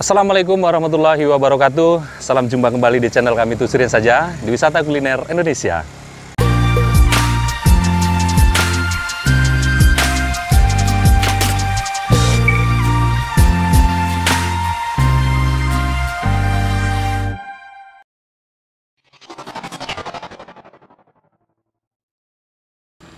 Assalamualaikum warahmatullahi wabarakatuh. Salam jumpa kembali di channel kami Tusirin Saja di Wisata Kuliner Indonesia.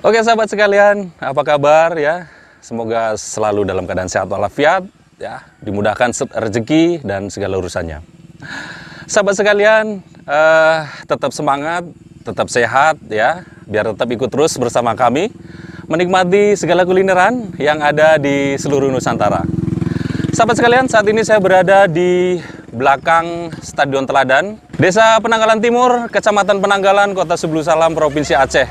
Oke sahabat sekalian, apa kabar ya? Semoga selalu dalam keadaan sehat walafiat ya, dimudahkan rezeki dan segala urusannya. Sahabat sekalian, tetap semangat, tetap sehat ya, biar tetap ikut terus bersama kami menikmati segala kulineran yang ada di seluruh Nusantara. Sahabat sekalian, saat ini saya berada di belakang Stadion Teladan, Desa Penanggalan Timur, Kecamatan Penanggalan, Kota Sebelu Salam, Provinsi Aceh.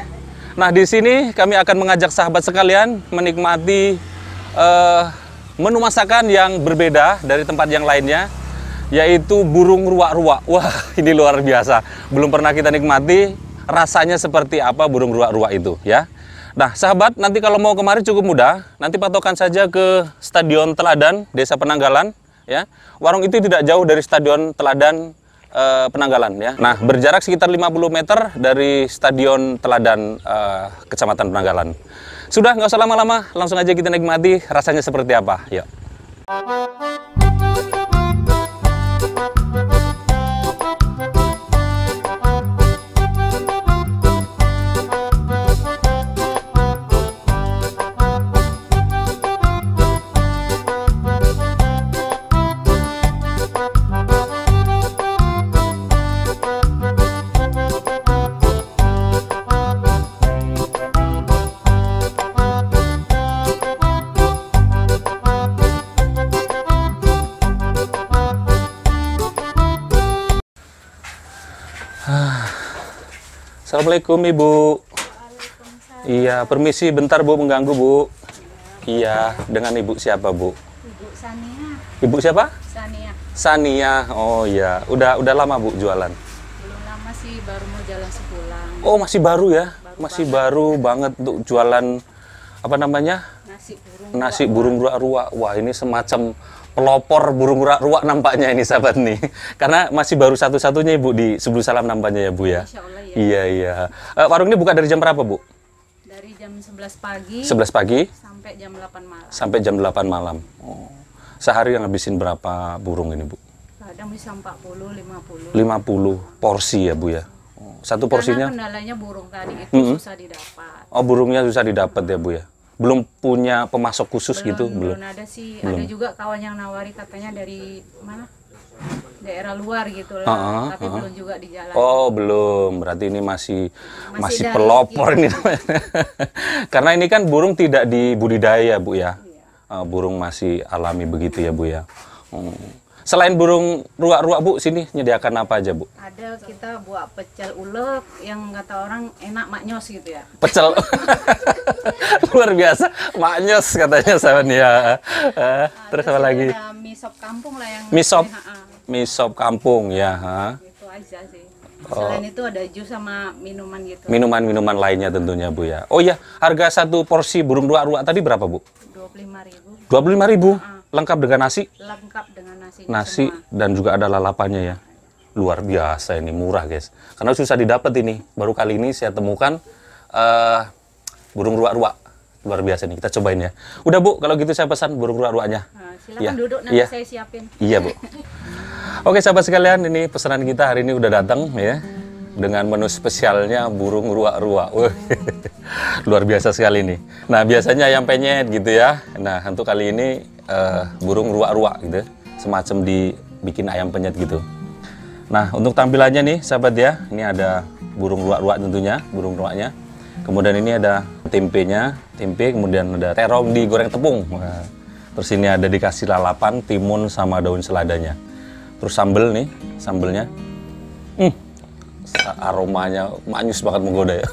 Nah, di sini kami akan mengajak sahabat sekalian menikmati menu masakan yang berbeda dari tempat yang lainnya, yaitu burung ruak-ruak. Wah, ini luar biasa. Belum pernah kita nikmati rasanya seperti apa burung ruak-ruak itu ya. Nah, sahabat, nanti kalau mau kemari cukup mudah. Nanti patokan saja ke Stadion Teladan, Desa Penanggalan ya. Warung itu tidak jauh dari Stadion Teladan Penanggalan ya. Nah, berjarak sekitar 50 meter dari Stadion Teladan Kecamatan Penanggalan. Sudah, nggak usah lama-lama, langsung aja kita nikmati rasanya seperti apa. Yuk. Assalamualaikum Ibu. Iya, permisi bentar Bu, mengganggu Bu. Iya, dengan Ibu siapa Bu? Ibu Sania. Ibu siapa? Sania. Sania. Oh iya, udah lama Bu jualan? Belum lama sih, baru mau jalan sebulan. Oh, masih baru ya? Masih banget. baru banget untuk jualan apa namanya? Nasi Burung burung. ruak-ruak. Wah, ini semacam pelopor burung ruak-ruak nampaknya ini sahabat nih. Karena masih baru satu-satunya Ibu di Sebelu Salam nampaknya ya Bu ya. Insya Allah ya. Iya, iya. Warung ini buka dari jam berapa Bu? Dari jam 11 pagi 11 pagi sampai jam 8 malam. sampai jam 8 malam. Oh. Sehari yang ngabisin berapa burung ini Bu? Kadang bisa 40, 50. 50 porsi ya Bu ya. Oh. Satu porsinya? Karena kendalanya burung tadi itu susah didapat. Oh, burungnya susah didapat ya Bu ya. Belum punya pemasok khusus gitu? Belum ada sih. Belum. Ada juga kawan yang nawari katanya dari mana? Daerah luar gitu lah. Tapi belum juga di jalan. Oh, belum. Berarti ini masih Masih dari pelopor kita. ini namanya. Karena ini kan burung tidak dibudidaya Bu ya. Iya. Burung masih alami begitu ya Bu ya. Selain burung ruak-ruak Bu, sini nyediakan apa aja Bu? Ada kita buat pecel ulek yang kata orang enak maknyos gitu ya. Pecel. Luar biasa. Maknyos katanya sahabat ya. Terus apa lagi? Ada mie sop kampung lah yang Mie sop. Ha-ha. Mie sop kampung ya. Gitu aja sih. Selain itu ada jus sama minuman gitu. Minuman-minuman lainnya tentunya Bu ya. Oh iya, harga satu porsi burung ruak-ruak tadi berapa Bu? 25.000. 25.000. Lengkap dengan nasi? Lengkap dengan nasi. Nasi dan juga ada lalapannya ya. Luar biasa ini, murah guys. Karena susah didapat ini. Baru kali ini saya temukan burung ruak-ruak. Luar biasa nih, kita cobain ya. Udah Bu, kalau gitu saya pesan burung ruak-ruaknya. Nah, silakan Ya. duduk nanti Iya. saya siapin. Iya Bu. Oke sahabat sekalian, ini pesanan kita hari ini udah datang ya. Dengan menu spesialnya burung ruak-ruak. Wah, luar biasa sekali nih. Nah, biasanya ayam penyet gitu ya. Nah, untuk kali ini burung ruak-ruak gitu. Semacam dibikin ayam penyet gitu. Nah, untuk tampilannya nih sahabat ya. Ini ada burung ruak-ruak tentunya, burung ruaknya. Kemudian ini ada tempenya, tempe, kemudian ada terong digoreng tepung. Nah, terus ini ada dikasih lalapan, timun sama daun seladanya. Terus sambel nih, sambelnya. Aromanya manyus banget menggoda ya.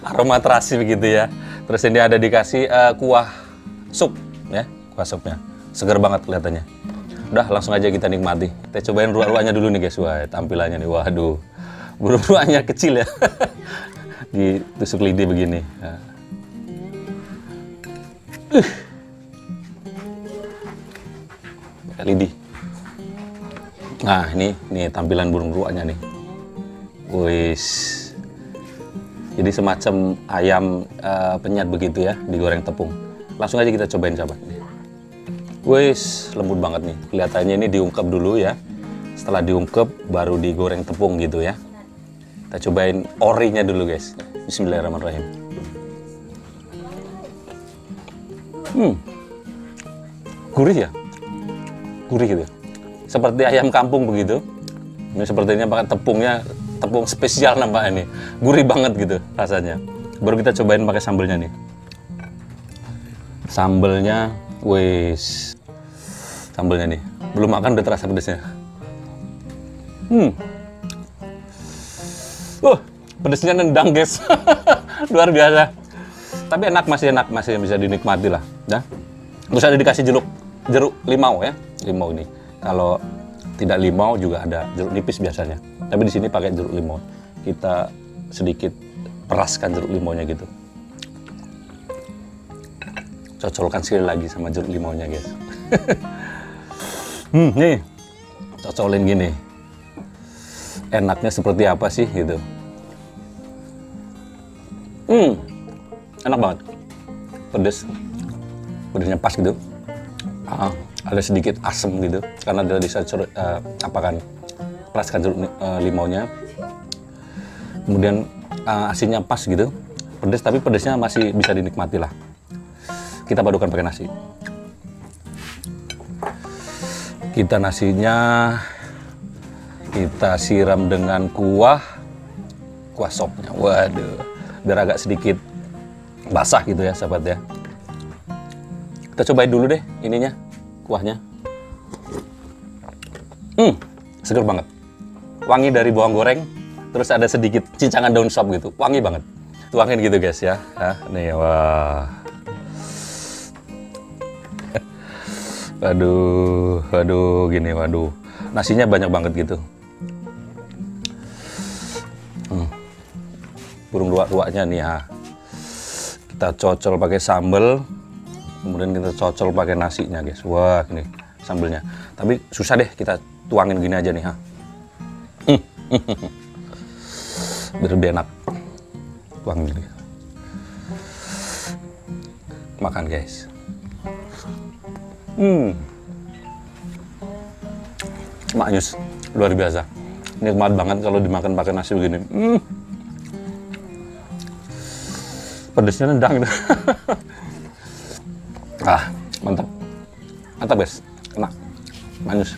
Aroma terasi begitu ya. Terus ini ada dikasih kuah sup ya, kuah supnya. Segar banget kelihatannya. Udah langsung aja kita nikmati. Kita cobain ruak-ruaknya dulu nih guys. Wah, tampilannya nih. Waduh. Burung ruaknya kecil ya. Ditusuk lidi begini. Nah. Lidi. Nah, ini tampilan burung ruaknya nih. Wis. Jadi semacam ayam penyet begitu ya, digoreng tepung. Langsung aja kita cobain sahabat. Wis, lembut banget nih. Kelihatannya ini diungkep dulu ya. Setelah diungkep baru digoreng tepung gitu ya. Kita cobain orinya dulu guys. Bismillahirrahmanirrahim. Gurih ya? Gurih gitu. Seperti ayam kampung begitu. Ini sepertinya pakai tepung spesial nampak ini. Gurih banget gitu rasanya. Baru kita cobain pakai sambelnya nih. Sambelnya, wis. Sambelnya nih. Belum makan udah terasa pedesnya. Pedesnya nendang guys. Luar biasa. Tapi enak, masih bisa dinikmati lah. Ya. Terus ada dikasih jeruk limau ya. Limau ini. Kalau tidak limau juga ada jeruk nipis biasanya. Tapi di sini pakai jeruk limau. Kita sedikit peraskan jeruk limaunya gitu. Cocolkan sekali lagi sama jeruk limaunya guys. Nih, cocolin gini. Enaknya seperti apa sih gitu. Enak banget. Pedesnya pas gitu. Ada sedikit asam gitu karena dia bisa peraskan jeruk limaunya. Kemudian asinnya pas gitu. Pedes tapi pedesnya masih bisa dinikmati lah. Kita padukan pakai nasi. Nasinya kita siram dengan kuah sopnya. Waduh, biar agak sedikit basah gitu ya sahabat ya. Kita cobain dulu deh ininya, kuahnya. Seger banget. Wangi dari bawang goreng, terus ada sedikit cincangan daun sop gitu. Wangi banget. Tuangin gitu guys ya. Nih, wah. Waduh, gini, waduh. Nasinya banyak banget gitu. Burung ruak-ruaknya nih ya. Kita cocol pakai sambal, kemudian kita cocol pakai nasinya guys. Wah, ini sambelnya. Tapi susah deh, kita tuangin gini aja nih ha. Biar lebih enak. Tuangin gini. Makan guys. Maknyus, luar biasa. Nikmat banget kalau dimakan pakai nasi begini. Pedesnya nendang gitu. Mantap. Mantap guys, enak. Manis.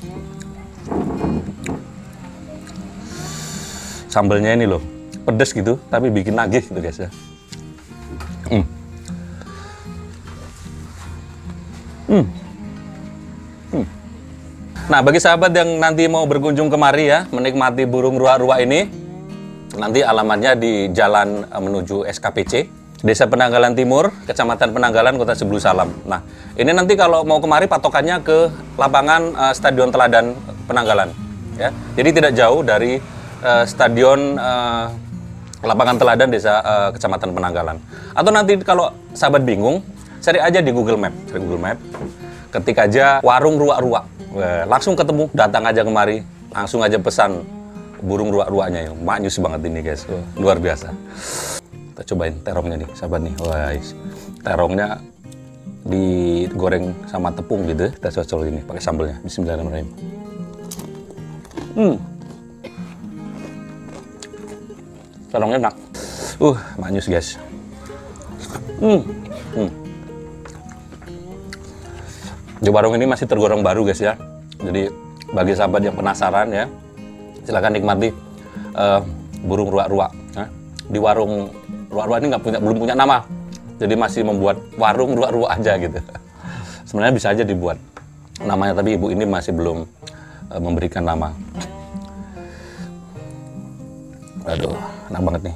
Sambelnya ini loh, pedes gitu, tapi bikin nagih gitu guys ya. Nah, bagi sahabat yang nanti mau berkunjung kemari ya, menikmati burung ruak-ruak ini, nanti alamatnya di jalan menuju SKPC, Desa Penanggalan Timur, Kecamatan Penanggalan, Kota Sebelu Salam. Nah, ini nanti kalau mau kemari patokannya ke lapangan Stadion Teladan Penanggalan. Ya. Jadi tidak jauh dari Stadion Lapangan Teladan Desa Kecamatan Penanggalan. Atau nanti kalau sahabat bingung, cari aja di Google Map. Ketik aja warung ruak-ruak. Langsung ketemu, datang aja kemari, langsung aja pesan burung ruak-ruaknya ya. Maknyus banget ini guys, luar biasa. Kita cobain terongnya nih, sahabat nih. Wah, terongnya digoreng sama tepung gitu, kita cocol ini pakai sambelnya. Bismillahirrahmanirrahim. Terongnya enak. Maknyus guys. Di warung ini masih tergolong baru guys ya. Jadi bagi sahabat yang penasaran ya, silakan nikmati burung ruak-ruak. Di warung ruak-ruak ini belum punya nama, jadi masih membuat warung ruak-ruak aja gitu. Sebenarnya bisa aja dibuat namanya, tapi ibu ini masih belum memberikan nama. Aduh, enak banget nih.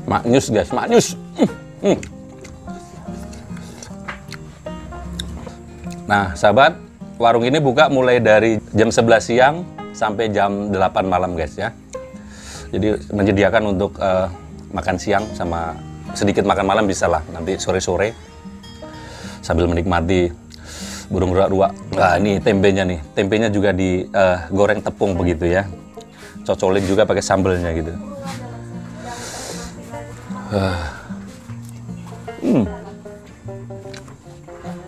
Maknyus guys, maknyus. Nah sahabat, warung ini buka mulai dari jam 11 siang sampai jam 8 malam guys ya. Jadi menyediakan untuk makan siang sama sedikit makan malam bisa lah nanti sore-sore sambil menikmati burung ruak-ruak. Nah ini tempenya nih, tempenya juga digoreng tepung begitu ya, cocolin juga pakai sambelnya gitu.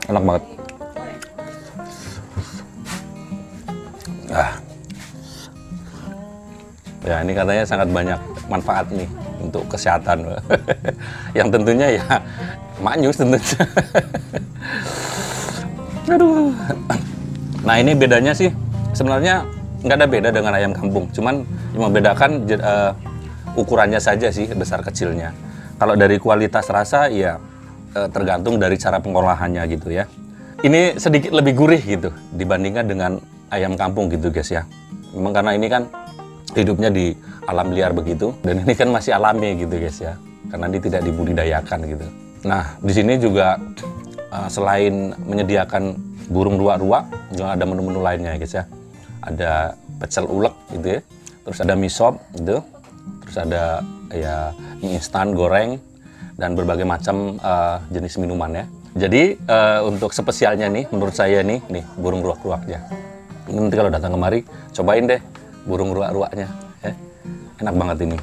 Enak banget. Ya ini katanya sangat banyak manfaat nih untuk kesehatan. Yang tentunya ya maknyus tentunya. Aduh. Nah ini bedanya sih sebenarnya nggak ada beda dengan ayam kampung, cuman yang membedakan ukurannya saja sih, besar kecilnya. Kalau dari kualitas rasa ya tergantung dari cara pengolahannya gitu ya. Ini sedikit lebih gurih gitu dibandingkan dengan ayam kampung gitu guys ya. Memang karena ini kan hidupnya di alam liar begitu, dan ini kan masih alami gitu guys ya, karena ini tidak dibudidayakan gitu. Nah di sini juga selain menyediakan burung ruak-ruak, juga ada menu-menu lainnya guys ya. Ada pecel ulek gitu ya, terus ada mie sop gitu, terus ada ya mie instan goreng dan berbagai macam jenis minuman ya. Jadi untuk spesialnya nih menurut saya nih burung ruak-ruaknya. Nanti kalau datang kemari cobain deh burung ruak-ruaknya ya. Enak banget ini.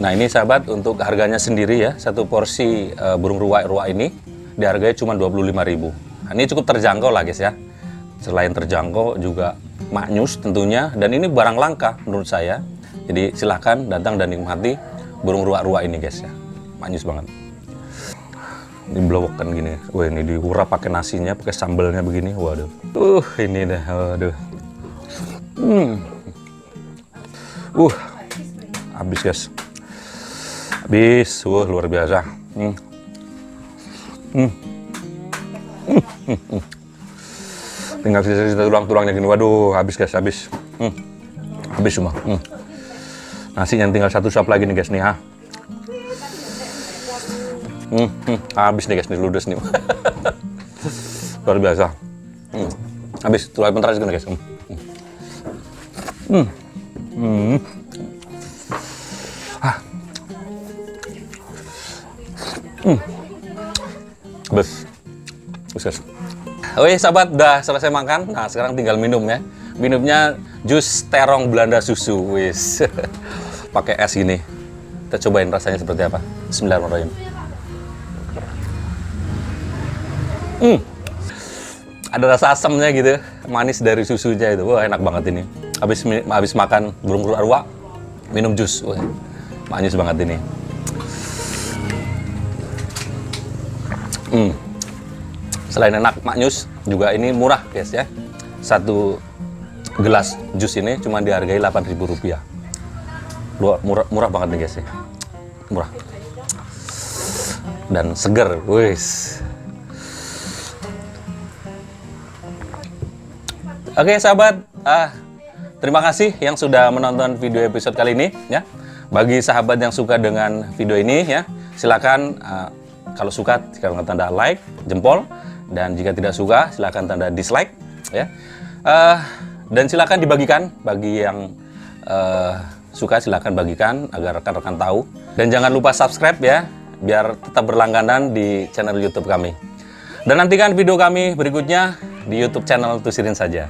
Nah ini sahabat, untuk harganya sendiri ya, satu porsi burung ruak-ruak ini dihargai cuma 25.000. Nah, ini cukup terjangkau lah guys ya. Selain terjangkau juga maknyus tentunya, dan ini barang langka menurut saya. Jadi silahkan datang dan nikmati burung ruak-ruak ini guys ya. Maknyus banget. Diblowokkan gini. Wah ini diurap pakai nasinya, pakai sambelnya begini. Waduh. Ini dah. Waduh. Habis guys. Habis. Luar biasa. Tinggal sisa-sisa tulang-tulangnya gini. Waduh, habis guys, habis. Habis semua. Nasinya tinggal satu suap lagi nih guys nih. Habis nih guys, nih ludes nih. Luar biasa. Habis, tulai bentar aja guys. Bes. Oke sahabat, udah selesai makan. Nah sekarang tinggal minum ya. Minumnya jus terong Belanda susu. Wis. Pakai es gini. Kita cobain rasanya seperti apa. Bismillahirrahmanirrahim. Ada rasa asamnya gitu, manis dari susunya itu. Wah enak banget ini. Habis makan burung ruak-ruak, minum jus. Wah, manis banget ini. Selain enak maknyus, juga ini murah guys ya. Satu gelas jus ini cuma dihargai Rp8.000. Murah banget nih guys ya. Murah. Dan seger, wis. Oke sahabat, terima kasih yang sudah menonton video episode kali ini ya. Bagi sahabat yang suka dengan video ini ya, silakan kalau suka silakan tanda like, jempol, dan jika tidak suka silakan tanda dislike ya. Dan silakan dibagikan bagi yang suka, silakan bagikan agar rekan-rekan tahu, dan jangan lupa subscribe ya biar tetap berlangganan di channel YouTube kami. Dan nantikan video kami berikutnya di YouTube channel Tusirin Saja.